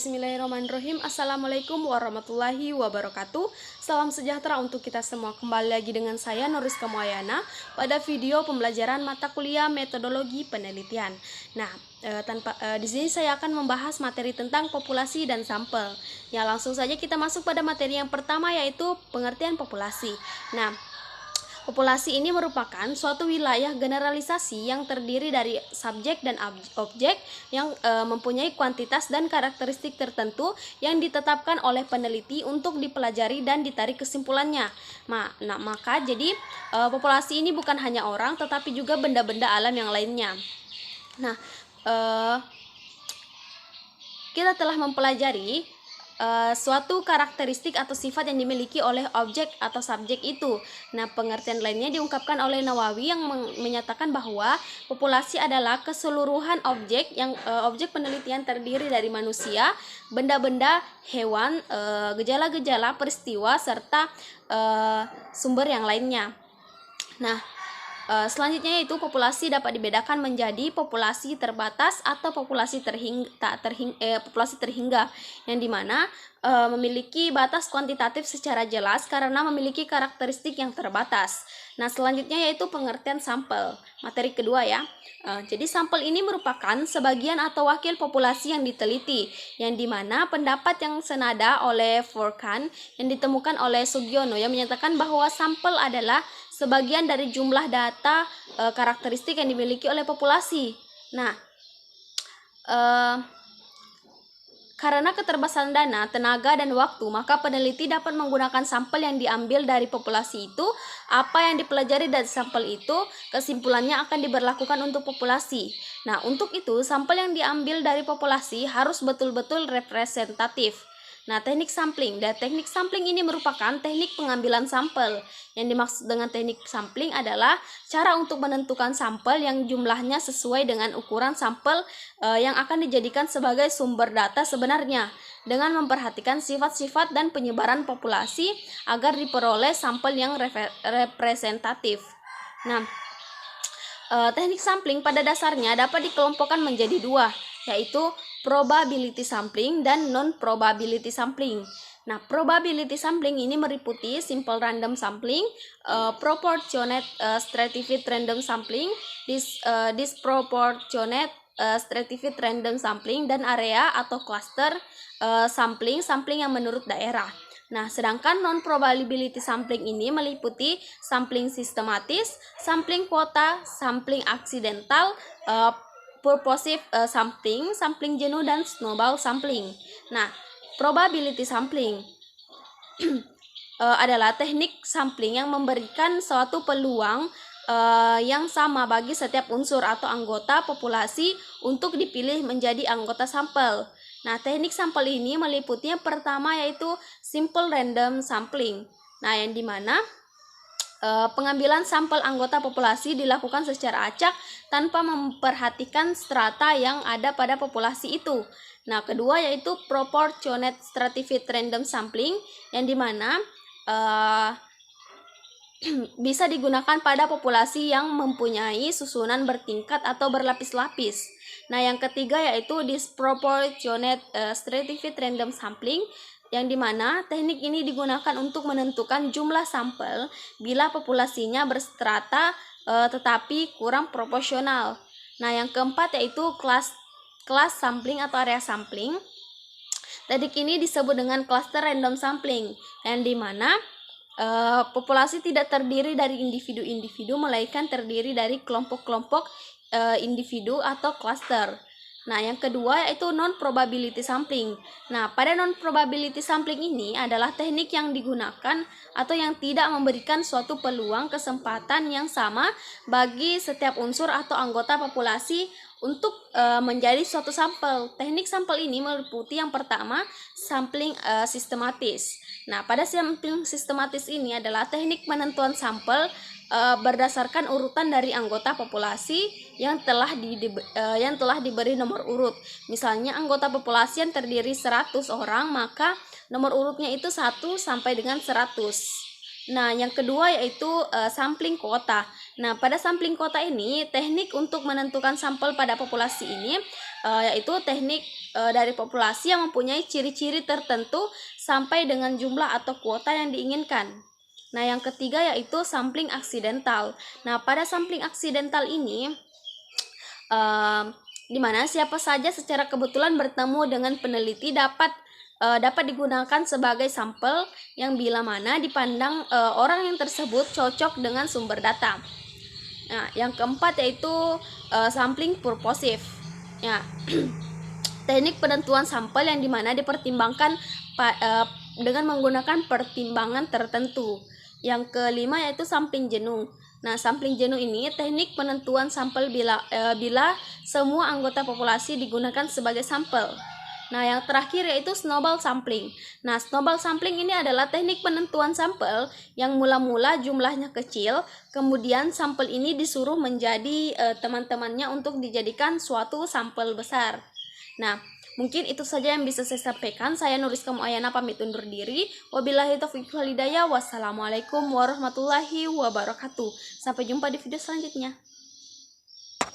Bismillahirrahmanirrahim. Assalamualaikum warahmatullahi wabarakatuh. Salam sejahtera untuk kita semua. Kembali lagi dengan saya Nuriska Muayana pada video pembelajaran mata kuliah metodologi penelitian. Nah, di sini saya akan membahas materi tentang populasi dan sampel. Ya, langsung saja kita masuk pada materi yang pertama, yaitu pengertian populasi. Nah, populasi ini merupakan suatu wilayah generalisasi yang terdiri dari subjek dan objek yang mempunyai kuantitas dan karakteristik tertentu yang ditetapkan oleh peneliti untuk dipelajari dan ditarik kesimpulannya. Maka jadi populasi ini bukan hanya orang tetapi juga benda-benda alam yang lainnya. Nah, kita telah mempelajari suatu karakteristik atau sifat yang dimiliki oleh objek atau subjek itu. Nah, pengertian lainnya diungkapkan oleh Nawawi yang menyatakan bahwa populasi adalah keseluruhan objek yang objek penelitian terdiri dari manusia, benda-benda, hewan, gejala-gejala, peristiwa, serta sumber yang lainnya. Nah, selanjutnya yaitu populasi dapat dibedakan menjadi populasi terbatas atau populasi terhingga yang dimana memiliki batas kuantitatif secara jelas karena memiliki karakteristik yang terbatas. Nah, selanjutnya yaitu pengertian sampel, materi kedua ya. Jadi sampel ini merupakan sebagian atau wakil populasi yang diteliti, yang dimana pendapat yang senada oleh Furkan yang ditemukan oleh Sugiono yang menyatakan bahwa sampel adalah sebagian dari jumlah data karakteristik yang dimiliki oleh populasi. Nah, karena keterbatasan dana, tenaga, dan waktu, maka peneliti dapat menggunakan sampel yang diambil dari populasi itu. Apa yang dipelajari dari sampel itu, kesimpulannya akan diberlakukan untuk populasi. Nah, untuk itu, sampel yang diambil dari populasi harus betul-betul representatif. Nah, teknik sampling. Dan teknik sampling ini merupakan teknik pengambilan sampel. Yang dimaksud dengan teknik sampling adalah cara untuk menentukan sampel yang jumlahnya sesuai dengan ukuran sampel yang akan dijadikan sebagai sumber data sebenarnya, dengan memperhatikan sifat-sifat dan penyebaran populasi agar diperoleh sampel yang representatif. Nah, teknik sampling pada dasarnya dapat dikelompokkan menjadi dua, yaitu probability sampling dan non-probability sampling. Nah, probability sampling ini meliputi simple random sampling, proportionate stratified random sampling, disproportionate stratified random sampling, dan area atau cluster sampling yang menurut daerah. Nah, sedangkan non-probability sampling ini meliputi sampling sistematis, sampling kuota, sampling aksidental, purposive sampling jenuh, dan snowball sampling. Nah, probability sampling adalah teknik sampling yang memberikan suatu peluang yang sama bagi setiap unsur atau anggota populasi untuk dipilih menjadi anggota sampel. Nah, teknik sampel ini meliputi yang pertama yaitu simple random sampling. Nah, yang dimana pengambilan sampel anggota populasi dilakukan secara acak tanpa memperhatikan strata yang ada pada populasi itu. Nah, kedua yaitu proportionate stratified random sampling, yang dimana bisa digunakan pada populasi yang mempunyai susunan bertingkat atau berlapis-lapis. Nah, yang ketiga yaitu disproportionate stratified random sampling, yang dimana teknik ini digunakan untuk menentukan jumlah sampel bila populasinya berstrata tetapi kurang proporsional. Nah, yang keempat yaitu kelas sampling atau area sampling. Teknik ini disebut dengan cluster random sampling, yang dimana populasi tidak terdiri dari individu-individu, melainkan terdiri dari kelompok-kelompok individu atau cluster. Nah, yang kedua yaitu non-probability sampling. Nah, pada non-probability sampling ini adalah teknik yang digunakan atau yang tidak memberikan suatu peluang kesempatan yang sama bagi setiap unsur atau anggota populasi untuk menjadi suatu sampel. Teknik sampel ini meliputi yang pertama, sampling sistematis. Nah, pada sampling sistematis ini adalah teknik penentuan sampel berdasarkan urutan dari anggota populasi yang telah diberi nomor urut. Misalnya anggota populasi yang terdiri 100 orang, maka nomor urutnya itu 1 sampai dengan 100. Nah, yang kedua yaitu sampling kuota. Nah, pada sampling kota ini, teknik untuk menentukan sampel pada populasi ini yaitu teknik dari populasi yang mempunyai ciri-ciri tertentu sampai dengan jumlah atau kuota yang diinginkan. Nah, yang ketiga yaitu sampling aksidental. Nah, pada sampling aksidental ini di mana siapa saja secara kebetulan bertemu dengan peneliti dapat digunakan sebagai sampel yang bila mana dipandang orang yang tersebut cocok dengan sumber data. Nah, yang keempat yaitu sampling purposive. Ya, teknik penentuan sampel yang dimana dipertimbangkan dengan menggunakan pertimbangan tertentu. Yang kelima yaitu sampling jenuh. Nah, sampling jenuh ini teknik penentuan sampel bila semua anggota populasi digunakan sebagai sampel. Nah, yang terakhir yaitu snowball sampling. Nah, snowball sampling ini adalah teknik penentuan sampel yang mula-mula jumlahnya kecil, kemudian sampel ini disuruh menjadi teman-temannya untuk dijadikan suatu sampel besar. Nah, mungkin itu saja yang bisa saya sampaikan. Saya Nuriska Muayana pamit undur diri. Wabillahi taufiq wal hidayah. Wassalamualaikum warahmatullahi wabarakatuh. Sampai jumpa di video selanjutnya.